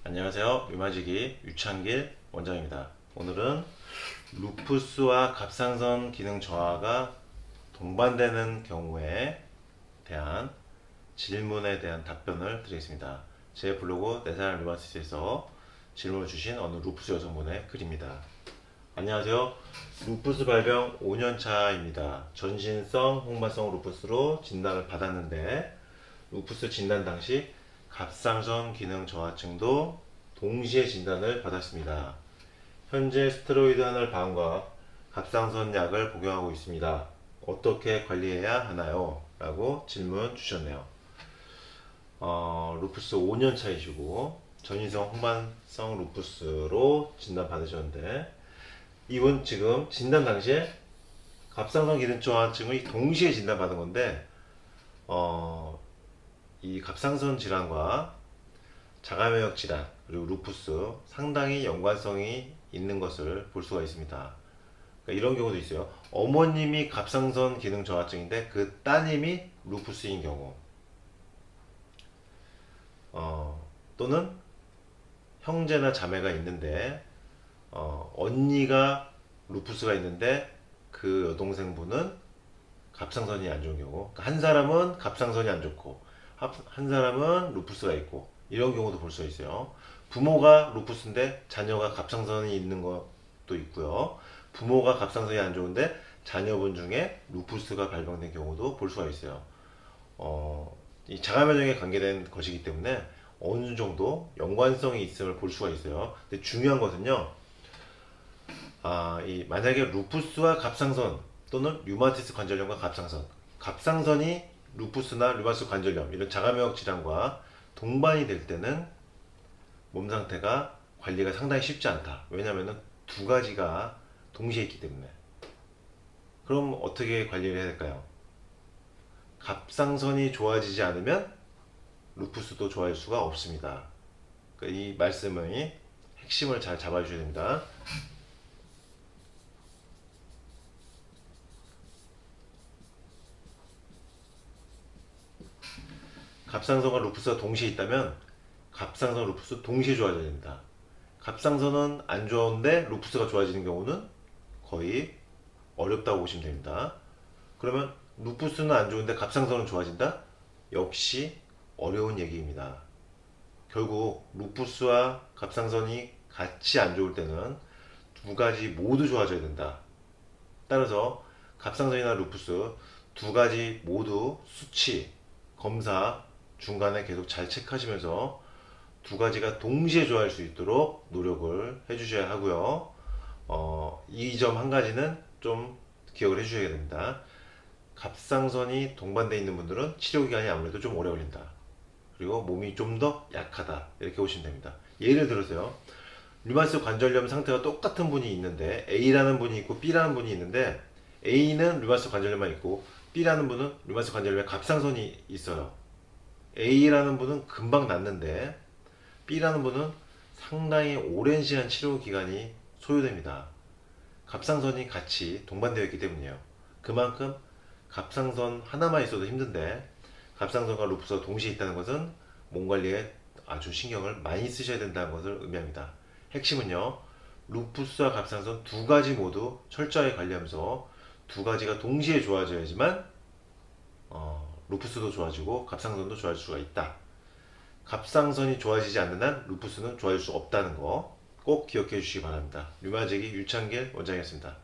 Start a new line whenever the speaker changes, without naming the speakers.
안녕하세요. 류마지기 유창길 원장입니다. 오늘은 루푸스와 갑상선 기능 저하가 동반되는 경우에 대한 질문에 대한 답변을 드리겠습니다. 제 블로그 내사랑 류마티스에서 질문을 주신 어느 루푸스 여성분의 글입니다. 안녕하세요. 루푸스 발병 5년차입니다. 전신성 홍반성 루푸스로 진단을 받았는데 루푸스 진단 당시 갑상선 기능 저하증도 동시에 진단을 받았습니다. 현재 스테로이드 하나를 방과 갑상선 약을 복용하고 있습니다. 어떻게 관리해야 하나요? 라고 질문 주셨네요. 루푸스 5년 차이시고 전인성 홍반성 루푸스로 진단 받으셨는데 이분 지금 진단 당시에 갑상선 기능 저하증의 동시에 진단 받은 건데 이 갑상선 질환과 자가면역 질환 그리고 루푸스 상당히 연관성이 있는 것을 볼 수가 있습니다. 그러니까 이런 경우도 있어요. 어머님이 갑상선 기능 저하증인데 그 따님이 루푸스인 경우, 또는 형제나 자매가 있는데 언니가 루푸스가 있는데 그 여동생분은 갑상선이 안 좋은 경우, 그러니까 한 사람은 갑상선이 안 좋고 한 사람은 루푸스가 있고 이런 경우도 볼 수 있어요. 부모가 루푸스인데 자녀가 갑상선이 있는 것도 있고요. 부모가 갑상선이 안 좋은데 자녀분 중에 루푸스가 발병된 경우도 볼 수가 있어요. 이 자가면역에 관계된 것이기 때문에 어느 정도 연관성이 있음을 볼 수가 있어요. 근데 중요한 것은요, 만약에 루푸스와 갑상선 또는 류마티스 관절염과 갑상선이 루푸스나 류마티스 관절염 이런 자가면역 질환과 동반이 될 때는 몸 상태가 관리가 상당히 쉽지 않다. 왜냐하면 두 가지가 동시에 있기 때문에. 그럼 어떻게 관리를 해야 될까요? 갑상선이 좋아지지 않으면 루푸스도 좋아질 수가 없습니다. 그러니까 이 말씀의 핵심을 잘 잡아주셔야 됩니다. 갑상선과 루푸스가 동시에 있다면 갑상선, 루푸스 동시에 좋아져야 됩니다. 갑상선은 안 좋은데 루푸스가 좋아지는 경우는 거의 어렵다고 보시면 됩니다. 그러면 루푸스는 안 좋은데 갑상선은 좋아진다? 역시 어려운 얘기입니다. 결국 루푸스와 갑상선이 같이 안 좋을 때는 두 가지 모두 좋아져야 된다. 따라서 갑상선이나 루푸스 두 가지 모두 수치, 검사 중간에 계속 잘 체크하시면서 두 가지가 동시에 좋아할 수 있도록 노력을 해주셔야 하고요. 이 점 한 가지는 좀 기억을 해주셔야 됩니다. 갑상선이 동반되어 있는 분들은 치료 기간이 아무래도 좀 오래 걸린다. 그리고 몸이 좀 더 약하다. 이렇게 보시면 됩니다. 예를 들어서요. 류마티스 관절염 상태가 똑같은 분이 있는데 A라는 분이 있고 B라는 분이 있는데 A는 류마티스 관절염만 있고 B라는 분은 류마티스 관절염에 갑상선이 있어요. A라는 분은 금방 낫는데 B라는 분은 상당히 오랜 시간 치료 기간이 소요됩니다. 갑상선이 같이 동반되어 있기 때문이에요. 그만큼 갑상선 하나만 있어도 힘든데 갑상선과 루푸스가 동시에 있다는 것은 몸 관리에 아주 신경을 많이 쓰셔야 된다는 것을 의미합니다. 핵심은요, 루푸스와 갑상선 두 가지 모두 철저하게 관리하면서 두 가지가 동시에 좋아져야지만 루푸스도 좋아지고 갑상선도 좋아질 수가 있다. 갑상선이 좋아지지 않는 한 루푸스는 좋아질 수 없다는 거 꼭 기억해 주시기 바랍니다. 류마지기 유창길 원장이었습니다.